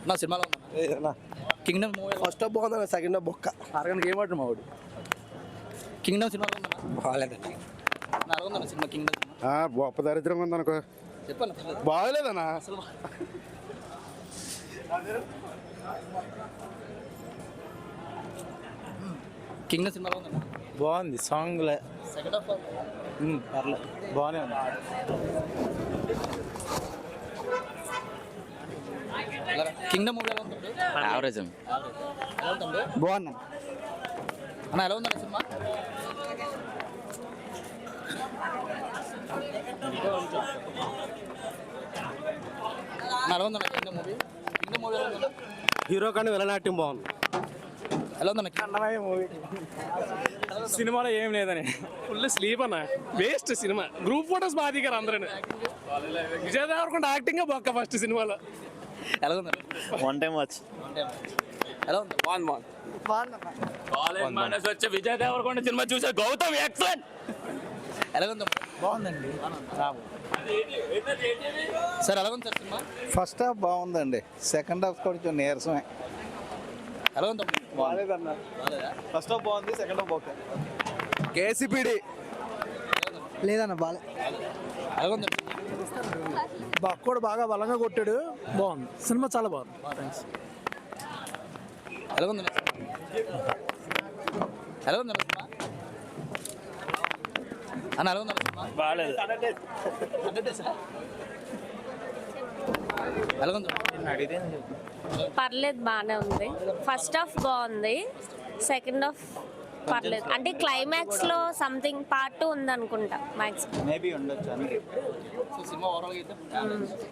నా సినిమాలో ఉందా కింగ్డమ్ మూవీ ఫస్ట్ హాఫ్ బాగుంది, సెకండ్ హాఫ్ బొక్క. అరగంటకి ఏమంటారు మా వాడు కింగ్డమ్ సినిమాలో ఉందా బాగాలేదండి. నా అరగందా సినిమా కింగ్డమ్ సినిమా గొప్ప దరిద్రంగా ఉందనుకో. చెప్పండి బాగలేదన్నా అసలు కింగ్డమ్ సినిమాలో ఉందా బాగుంది సాంగ్ సెకండ్ హాఫ్ పర్లేదు బాగానే ఉంది. కింగ్డమ్ మూవీ ఎలా ఉంటుంది యావరేజ్ ఎలా ఉంటుంది బాగుంది అన్న ఎలా ఉందండి సినిమా ఎలా ఉందన్న కింగ్డమ్ మూవీ ఎలా ఉందన్న హీరో కానీ వెళ్ళనాట్యం బాగుంది. ఎలా ఉందన్న అన్నమయ్య మూవీ సినిమాలో ఏం లేదని ఫుల్ స్లీప్ అన్న, వేస్ట్ సినిమా. గ్రూప్ ఫోటోస్ బాగా దిగారు అందరూ. విజయ్ దేవరకొండ యాక్టింగ్ బొక్క ఫస్ట్ సినిమాలో. ఎలా ఉందండి వన్ టైం వాచ్ ఎలా ఉంది వచ్చే విజయ్ దేవరకొండ సినిమా చూసే గౌతమ్ ఎక్సలెంట్. ఎలా ఉంది బాగుందండి. సార్ ఎలా ఉంది సార్ సినిమా ఫస్ట్ హాఫ్ బాగుందండి, సెకండ్ హాఫ్ కొంచెం నీరసమే. ఎలా ఉంది బాగాలేదన్న. ఫస్ట్ హాఫ్ బాగుంది, సెకండ్ హాఫ్ ఓకే. కేసీపీడి లేదన్న బాగా. ఎలా ఉంది బక్కోడు బాగా బలంగా కొట్టాడు, బాగుంది సినిమా, చాలా బాగుంది. ఎలా ఉంది ఎలా ఉంది సినిమా అన్న ఎలా ఉంది సినిమా బాగాలేదు. ఎలా ఉంది పర్లేదు, బాగానే ఉంది. ఫస్ట్ హాఫ్ బాగుంది, సెకండ్ హాఫ్ పర్లేదు. అంటే క్లైమాక్స్ లో సంథింగ్ పార్ట్ 2 ఉంది అనుకుంటా మ్యాక్సిమం. మేబీ ఉండొచ్చు. సో సినిమా ఓవరాల్ అయితే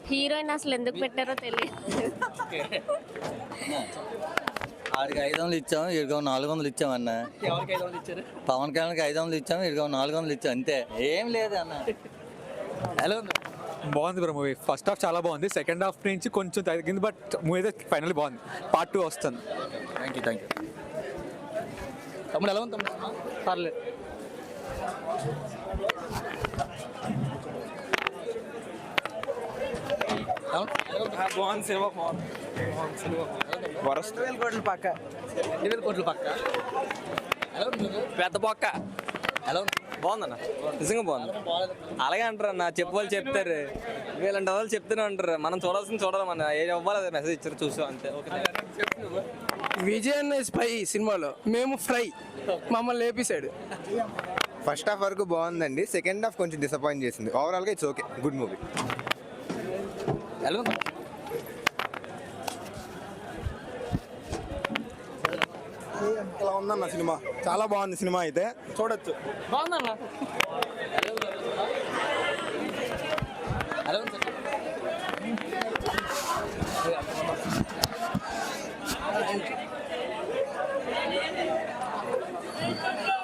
హీరోయిన్ అసలు ఎందుకు పెట్టారో తెలియదు. ఆడికి 500 ఇచ్చాము, ఇదిగో 400 ఇచ్చామన్న. ఎవరికి 500 ఇచ్చారు పవన్ కళ్యాణ్కి 500 ఇచ్చాము, ఇదిగో 400 ఇచ్చాం, అంతే, ఏం లేదు అన్న. ఎలా ఉంది బాగుంది బ్రో మూవీ. ఫస్ట్ హాఫ్ చాలా బాగుంది, సెకండ్ హాఫ్ నుంచి కొంచెం తగ్గింది, బట్ మూవీ అయితే ఫైనల్లీ బాగుంది. పార్ట్ 2 వస్తుంది. థ్యాంక్ యూ తమ్ముడు ఎలా ఉంది తమ్ముడు సినిమా పర్లేదు. బాగుంది సినిమా, బాగుంది. వరస్ట్ కోట్లు పక్క 2,000 కోట్లు పక్క ఎలా ఉంది పెద్ద బొక్క. ఎలా ఉంది బాగుందన్న, నిజంగా బాగుంది. అలాగే అంటారు అన్న, చెప్పేవాళ్ళు చెప్తారు, వీళ్ళంటే వాళ్ళు చెప్తూనే ఉంటారు. మనం చూడాల్సింది చూడాలి, మన ఏం అవ్వాలి అదే మెసేజ్ ఇచ్చారు, చూసాం అంతే. విజయ్ అన్న స్పై సినిమాలో మేము ఫ్రై, మమ్మల్ని లేపేశాడు. ఫస్ట్ హాఫ్ వరకు బాగుందండి, సెకండ్ హాఫ్ కొంచెం డిసప్పాయింట్ చేసింది. ఓవరాల్గా ఇట్స్ ఓకే, గుడ్ మూవీ. ఎలా ఉంది ఇలా ఉందన్న సినిమా, చాలా బాగుంది సినిమా, అయితే చూడొచ్చు. బాగుందన్న